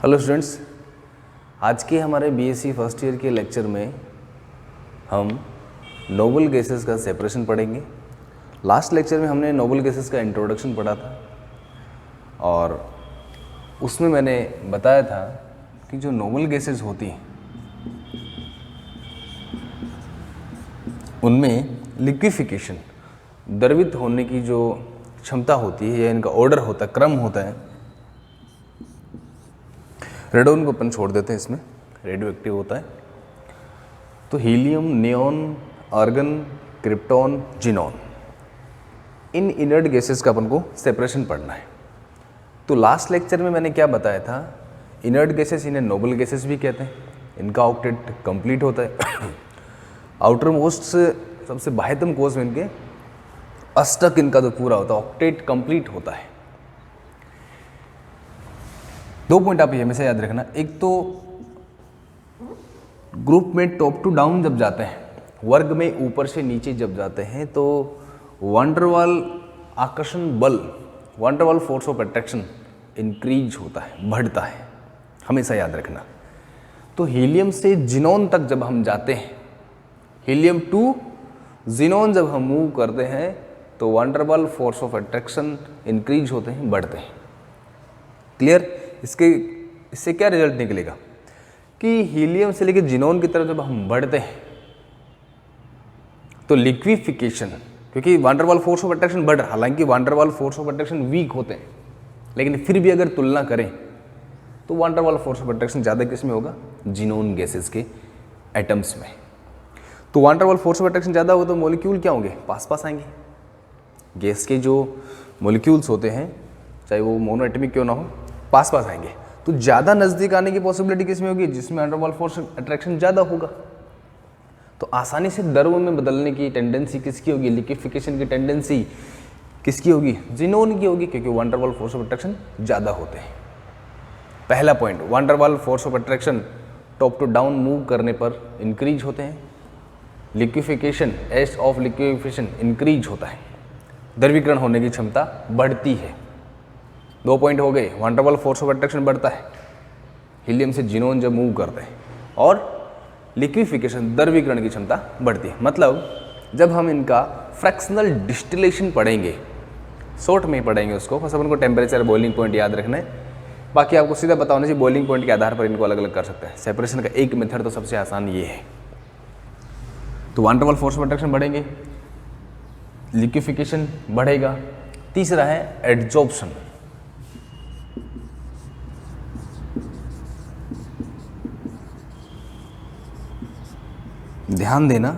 Hello students, आज के हमारे बीएससी फर्स्ट ईयर के लेक्चर में हम नोबल गैसेस का सेपरेशन पढ़ेंगे। लास्ट लेक्चर में हमने नोबल गैसेस का इंट्रोडक्शन पढ़ा था और उसमें मैंने बताया था कि जो नोबल गैसेस होती हैं उनमें लिक्विफिकेशन, द्रवित होने की जो क्षमता होती है या इनका ऑर्डर होता है, क्रम होता है। रेडोन को अपन छोड़ देते हैं, इसमें रेडियो एक्टिव होता है। तो helium, neon, argon, krypton, xenon, इन इनर्ट गैसेस का अपन को सेपरेशन पढ़ना है। तो लास्ट लेक्चर में मैंने क्या बताया था, इनर्ट गैसेस इन्हें नोबल गैसेस भी कहते हैं। इनका ऑक्टेट कंप्लीट होता है। आउटर मोस्ट सबसे बाह्यतम कोष में इनके अष्टक इनका जो पूरा होता है, ऑक्टेट कंप्लीट होता है। दो पॉइंट आप ये हमेशा याद रखना, एक तो ग्रुप में टॉप टू डाउन जब जाते हैं, वर्ग में ऊपर से नीचे जब जाते हैं, तो वांडरवाल आकर्षण बल, van der Waal force of attraction increase होता है, बढ़ता है, हमेशा याद रखना। तो हीलियम से जिनॉन तक जब हम जाते हैं, हीलियम टू जिनॉन जब हम मूव करते हैं, तो van der Waal force of attraction increase होते हैं, बढ़ते हैं। क्लियर? इससे क्या रिजल्ट निकलेगा कि हीलियम से लेकर जिनॉन की तरफ जब हम बढ़ते हैं तो लिक्विफिकेशन, क्योंकि वांडरवाल फोर्स ऑफ अट्रैक्शन बढ़ रहा, हालांकि van der Waals force of attraction weak होते हैं, लेकिन फिर भी अगर तुलना करें तो वांडरवाल फोर्स ऑफ अट्रैक्शन ज़्यादा किस में होगा? जिनॉन गैसेस के एटम्स में। तो वांडरवाल फोर्स ऑफ अट्रैक्शन ज़्यादा हो तो मॉलिक्यूल क्या होंगे? पास पास आएंगे। गैस के जो मॉलिक्यूल्स होते हैं, चाहे वो मोनोएटमिक क्यों ना हो, पास पास आएंगे। तो ज़्यादा नज़दीक आने की पॉसिबिलिटी किस में होगी? जिसमें वांडरवाल फोर्स अट्रैक्शन ज़्यादा होगा। तो आसानी से द्रव में बदलने की टेंडेंसी किसकी होगी? लिक्विफिकेशन की टेंडेंसी किसकी होगी? जिनॉन की होगी, क्योंकि वांडरवाल फोर्स ऑफ अट्रैक्शन ज़्यादा होते हैं। पहला point, van der Waals force of attraction top to down move करने पर इंक्रीज होते हैं। Liquefaction, ease of liquefaction increase होता है, द्रवीकरण होने की क्षमता बढ़ती है। दो पॉइंट हो गए, वांडरवाल फोर्स ऑफ अट्रैक्शन बढ़ता है हीलियम से जिनॉन जब मूव करते हैं, और लिक्विफिकेशन, द्रवीकरण की क्षमता बढ़ती है। मतलब जब हम इनका फ्रैक्शनल डिस्टिलेशन पढ़ेंगे, शॉर्ट में ही पढ़ेंगे उसको, बस अपन को टेम्परेचर, बॉइलिंग पॉइंट याद रखना है। बाकी आपको सीधा पता होना चाहिए, बॉइलिंग पॉइंट के आधार पर इनको अलग अलग कर सकते हैं। सेपरेशन का एक मेथड तो सबसे आसान ये है। तो वांडरवाल फोर्स ऑफ अट्रैक्शन बढ़ेंगे, लिक्विफिकेशन बढ़ेगा। तीसरा है एड्जॉर्प्शन। ध्यान देना,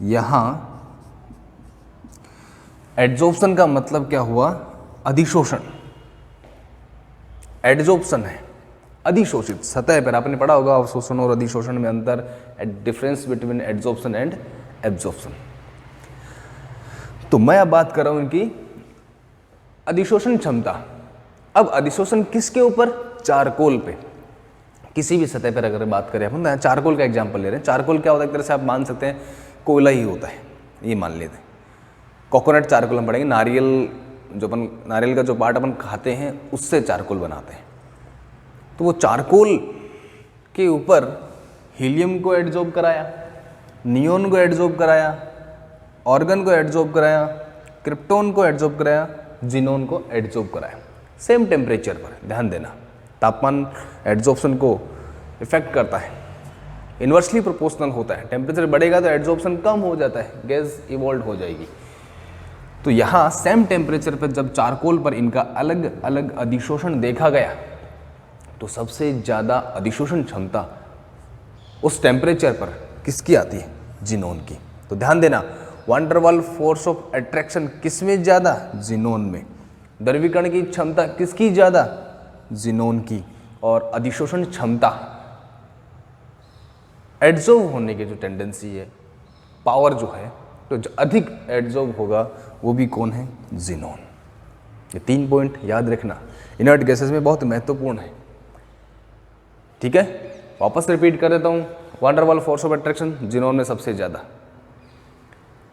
यहां एड्जॉर्प्शन का मतलब क्या हुआ? अधिशोषण। एड्जॉर्प्शन है अधिशोषित सतह पर। आपने पढ़ा होगा अवशोषण और अधिशोषण में अंतर, difference between adsorption and absorption. तो मैं अब बात कर रहा हूं इनकी अधिशोषण क्षमता। अब अधिशोषण किसके ऊपर? चारकोल पे। किसी भी सतह पर अगर बात करें अपन, चारकोल का एग्जांपल ले रहे हैं। चारकोल क्या होता है? एक तरह से आप मान सकते हैं कोयला ही होता है, ये मान लेते हैं। कोकोनट चारकोल हम पढ़ेंगे, नारियल जो अपन, नारियल का जो पार्ट अपन खाते हैं उससे चारकोल बनाते हैं। तो वो चारकोल के ऊपर हीलियम को एड्जॉर्ब कराया, नियॉन को एड्जॉर्ब कराया, आर्गन को एड्जॉर्ब कराया, क्रिप्टॉन को एड्जॉर्ब कराया, जिनॉन को एड्जॉर्ब कराया, सेम टेम्परेचर पर। ध्यान देना, तापमान एड्जॉर्प्शन को इफेक्ट करता है, इन्वर्सली प्रोपोर्शनल होता है। टेम्परेचर बढ़ेगा तो एड्जॉर्प्शन कम हो जाता है, गैस इवॉल्व हो जाएगी। तो यहाँ सेम टेम्परेचर पर जब चारकोल पर इनका अलग अलग अधिशोषण देखा गया, तो सबसे ज़्यादा अधिशोषण क्षमता उस टेम्परेचर पर किसकी आती है? जिनॉन की। तो ध्यान देना, वांडरवाल फोर्स ऑफ अट्रैक्शन किसमें ज़्यादा? जिनॉन में। द्रवीकरण की क्षमता किसकी ज़्यादा? जिनॉन की। और अधिशोषण क्षमता, एड्जॉर्ब होने की जो टेंडेंसी है, पावर जो है, तो जो अधिक एड्जॉर्ब होगा वो भी कौन है? जिनॉन। ये तीन पॉइंट याद रखना, इनर्ट गैसेस में बहुत महत्वपूर्ण है। ठीक है, वापस रिपीट कर देता हूँ। Van der Waal force of attraction xenon में सबसे ज़्यादा,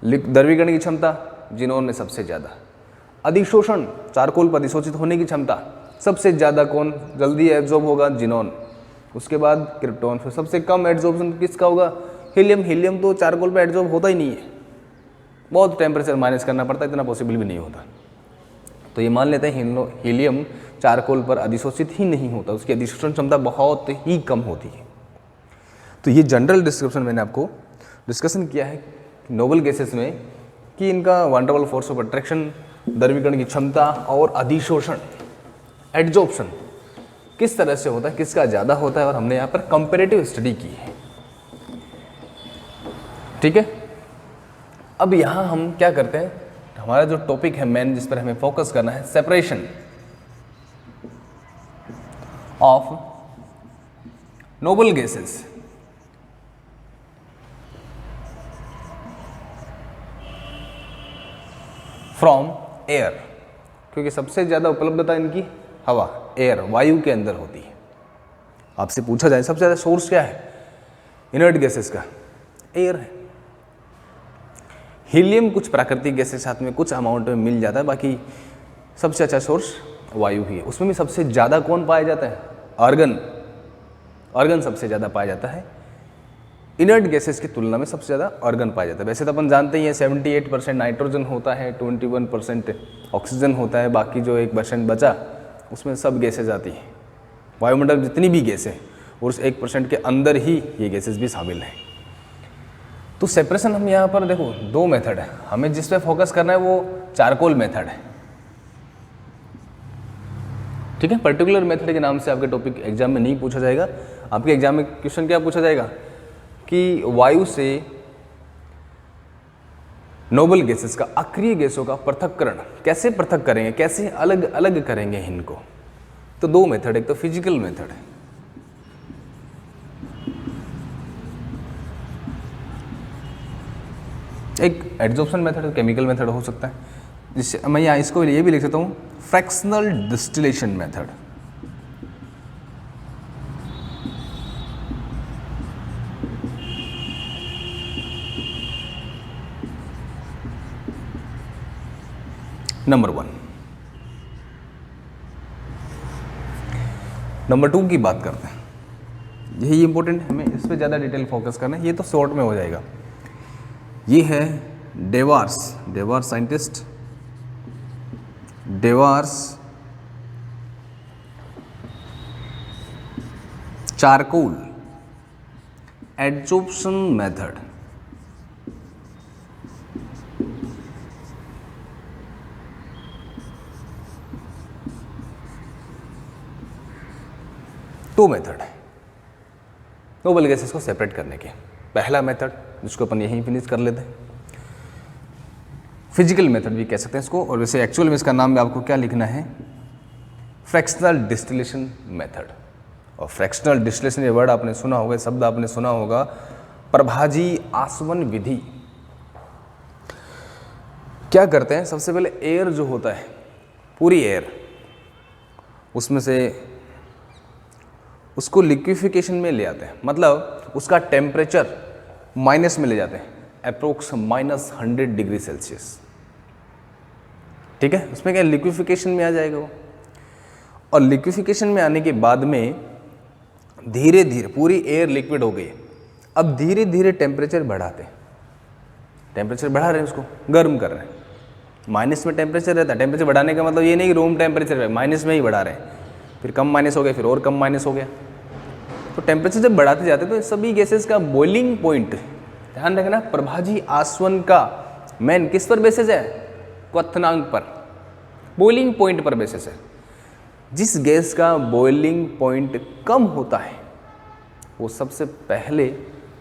द्रवीकरण की क्षमता जिनॉन में सबसे ज़्यादा, अधिशोषण, चारकोल पर अधिशोषित होने की क्षमता सबसे ज़्यादा कौन जल्दी एब्जॉर्ब होगा? जिनॉन। उसके बाद क्रिप्टॉन। फिर सबसे कम एब्जॉर्प्शन किसका होगा? हीलियम। हीलियम तो चारकोल पे एब्जॉर्ब होता ही नहीं है, बहुत टेम्परेचर माइनस करना पड़ता है, इतना पॉसिबल भी नहीं होता। तो ये मान लेते हैं हीलियम चारकोल पर अधिशोषित ही नहीं होता, उसकी अधिशोषण क्षमता बहुत ही कम होती है। तो ये जनरल डिस्क्रिप्शन मैंने आपको डिस्कशन किया है नोबल गैसेस में कि इनका वंडरफुल फोर्स ऑफ अट्रैक्शन, द्रवीकरण की क्षमता और अधिशोषण एड्जॉर्प्शन किस तरह से होता है, किसका ज़्यादा होता है, और हमने यहाँ पर कंपेरेटिव स्टडी की है। ठीक है, अब यहाँ हम क्या करते हैं, हमारा जो टॉपिक है मेन जिस पर हमें फोकस करना है, separation of noble gases from air, क्योंकि सबसे ज़्यादा उपलब्धता इनकी हवा, एयर, वायु के अंदर होती है। आपसे पूछा जाए सबसे ज़्यादा सोर्स क्या है इनर्ट गैसेस का? एयर है। हीलियम कुछ प्राकृतिक गैस के साथ में कुछ अमाउंट में मिल जाता है, बाकी सबसे अच्छा सोर्स वायु ही है। उसमें भी सबसे ज़्यादा कौन पाया जाता है? आर्गन। आर्गन सबसे ज़्यादा पाया जाता है इनर्ट गैसेस की तुलना में, सबसे ज़्यादा आर्गन पाया जाता है। वैसे तो अपन जानते ही हैं 78% नाइट्रोजन होता है, 21% ऑक्सीजन होता है, बाकी जो 1% बचा उसमें सब गैसेज आती हैं, वायुमंडल जितनी भी गैसें, और उस 1% के अंदर ही ये गैसेज भी शामिल हैं। तो सेपरेशन हम यहाँ पर देखो दो मेथड है, हमें जिस पे फोकस करना है वो चारकोल मेथड है। ठीक है, पर्टिकुलर मेथड के नाम से आपके टॉपिक एग्जाम में नहीं पूछा जाएगा। आपके एग्जाम में क्वेश्चन क्या पूछा जाएगा कि वायु से नोबल गैसेस का, अक्रिय गैसों का पृथक्करण कैसे पृथक करेंगे, कैसे अलग अलग करेंगे इनको। तो दो मेथड, एक तो फिजिकल मेथड है, एक एड्जॉर्प्शन मेथड, केमिकल मेथड हो सकता है, जिससे मैं यहाँ इसको ये भी लिख सकता हूँ fractional distillation method. Number 1। Number 2 की बात करते हैं, यही इंपॉर्टेंट है, हमें इस पर ज़्यादा डिटेल फोकस करना है, ये तो शॉर्ट में हो जाएगा। ये है डेवार्स साइंटिस्ट, डेवार्स चारकोल एड्जॉर्प्शन मेथड। दो मेथड है नोबल गैसेस को सेपरेट करने के। पहला मेथड जिसको अपन यहीं फिनिश कर लेते हैं, फिजिकल मेथड भी कह सकते हैं इसको, और वैसे एक्चुअल में इसका नाम भी आपको क्या लिखना है, फ्रैक्शनल डिस्टिलेशन मेथड। और फ्रैक्शनल डिस्टिलेशन ये वर्ड आपने सुना होगा, शब्द आपने सुना होगा, प्रभाजी आसवन विधि। क्या करते हैं, सबसे पहले एयर जो होता है, पूरी एयर, उसमें से उसको लिक्विफिकेशन में ले आते हैं, मतलब उसका टेम्परेचर माइनस में ले जाते हैं, अप्रोक्स -100 डिग्री सेल्सियस। ठीक है, उसमें क्या लिक्विफिकेशन में आ जाएगा वो, और लिक्विफिकेशन में आने के बाद में धीरे धीरे पूरी एयर लिक्विड हो गई, अब धीरे धीरे टेम्परेचर बढ़ाते हैं, टेम्परेचर बढ़ा रहे हैं, उसको गर्म कर रहे हैं। माइनस में टेम्परेचर रहता है, टेम्परेचर बढ़ाने का मतलब ये नहीं कि रूम टेम्परेचर है, माइनस में ही बढ़ा रहे हैं, फिर कम माइनस हो गया, फिर और कम माइनस हो गया। तो टेम्परेचर जब बढ़ाते जाते तो सभी गैसेस का बॉइलिंग पॉइंट, ध्यान रखना, प्रभाजी आसवन का मेन किस पर बेसिस है, क्वथनांक पर, बॉइलिंग पॉइंट पर बेसिस है। जिस गैस का बॉइलिंग पॉइंट कम होता है वो सबसे पहले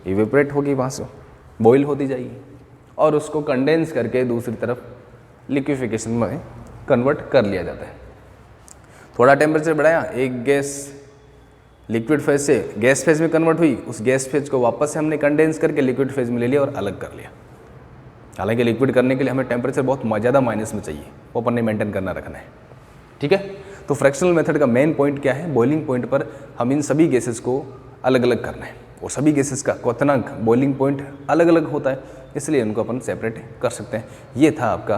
इवेपोरेट होगी, वहाँ से बॉइल होती जाएगी, और उसको कंडेंस करके दूसरी तरफ लिक्विफिकेशन में कन्वर्ट कर लिया जाता है। थोड़ा टेम्परेचर बढ़ाया, एक गैस लिक्विड फेज से गैस फेज में कन्वर्ट हुई, उस गैस फेज को वापस से हमने कंडेंस करके लिक्विड फेज में ले लिया और अलग कर लिया। हालांकि लिक्विड करने के लिए हमें टेम्परेचर बहुत ज़्यादा माइनस में चाहिए, वो अपन ने मेंटेन करना रखना है। ठीक है, तो फ्रैक्शनल मेथड का मेन पॉइंट क्या है, बॉइलिंग पॉइंट पर हम इन सभी गैसेस को अलग अलग करना है, और सभी गैसेस का क्वथनांक बॉइलिंग पॉइंट अलग अलग होता है, इसलिए उनको अपन सेपरेट कर सकते हैं। ये था आपका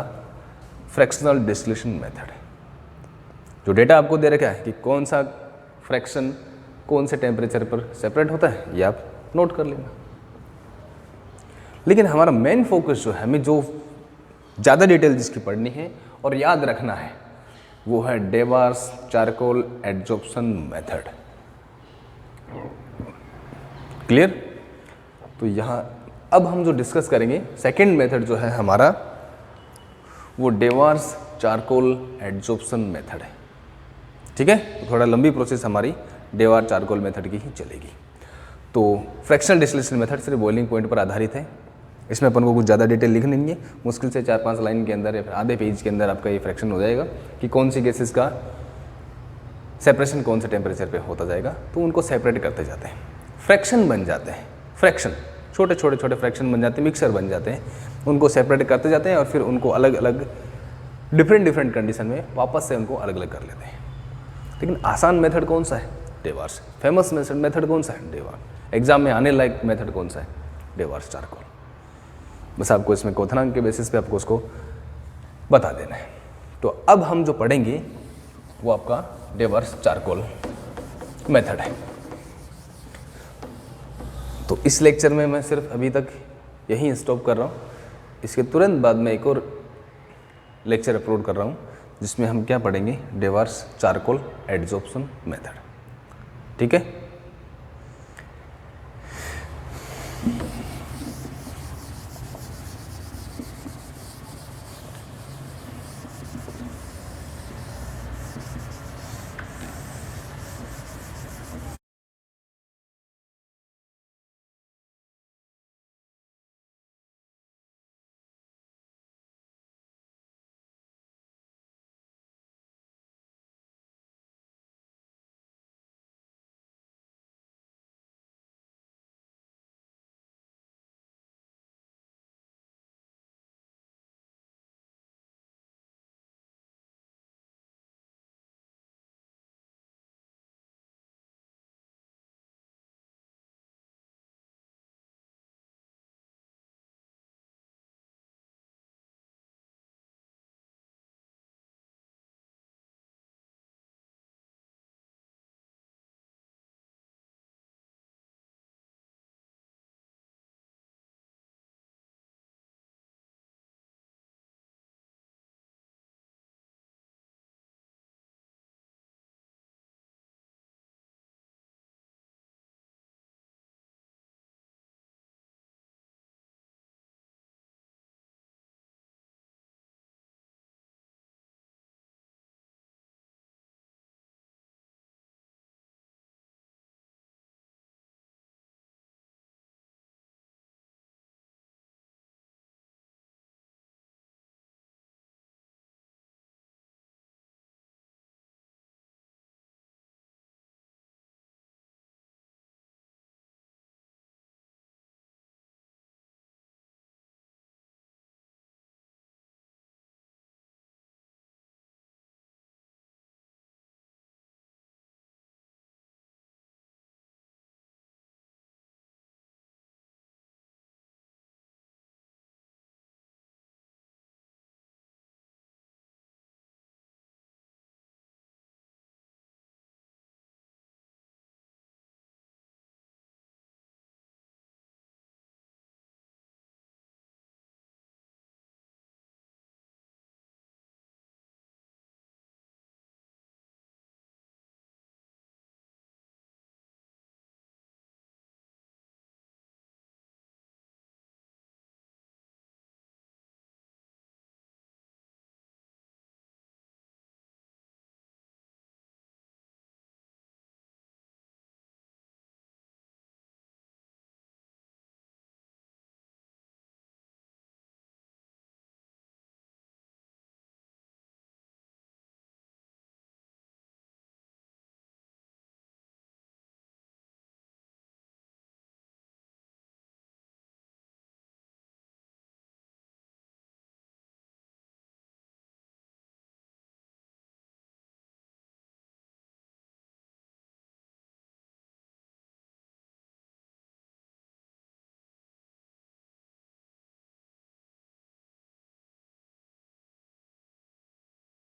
फ्रैक्शनल डिस्टिलेशन मेथड। जो डेटा आपको दे रखा है कि कौन सा फ्रैक्शन कौन से टेम्परेचर पर सेपरेट होता है, ये आप नोट कर लेना। लेकिन हमारा मेन फोकस जो है, हमें जो ज़्यादा डिटेल जिसकी पढ़नी है और याद रखना है, वो है डेवार्स चारकोल एडजॉर्प्शन मेथड। क्लियर? तो यहाँ अब हम जो डिस्कस करेंगे सेकंड मेथड जो है हमारा, वो डेवार्स चारकोल एडजॉर्प्शन मेथड है। ठीक है, तो थोड़ा लंबी प्रोसेस हमारी डेवार्स चारकोल मेथड की ही चलेगी। तो फ्रैक्शनल डिस्टिलेशन मेथड सिर्फ बॉइलिंग पॉइंट पर आधारित है। इसमें अपन को कुछ ज़्यादा डिटेल लिखनी नहीं है, मुश्किल से 4-5 लाइन के अंदर या फिर आधे पेज के अंदर आपका ये फ्रैक्शन हो जाएगा कि कौन सी गैसेस का सेपरेशन कौन से टेम्परेचर पे होता जाएगा, तो उनको सेपरेट करते जाते हैं, फ्रैक्शन बन जाते हैं, फ्रैक्शन छोटे छोटे छोटे फ्रैक्शन बन जाते हैं, मिक्सर बन जाते हैं, उनको सेपरेट करते जाते हैं और फिर उनको अलग अलग डिफरेंट कंडीशन में वापस से उनको अलग अलग कर लेते हैं। लेकिन आसान मेथड कौन सा है? डेवार्स। फेमस मेथड कौन सा है? डेवार्स। एग्जाम में आने लायक मेथड कौन सा है? डेवार्स चारकोल। बस आपको इसमें क्वथनांक के बेसिस पे आपको उसको बता देना है। तो अब हम जो पढ़ेंगे वो आपका डेवार्स चारकोल मेथड है। तो इस लेक्चर में मैं सिर्फ अभी तक यहीं स्टॉप कर रहा हूँ। इसके तुरंत बाद में एक और लेक्चर अपलोड कर रहा हूँ जिसमें हम क्या पढ़ेंगे? डेवार्स चारकोल एडजॉर्प्शन मेथड। ठीक है।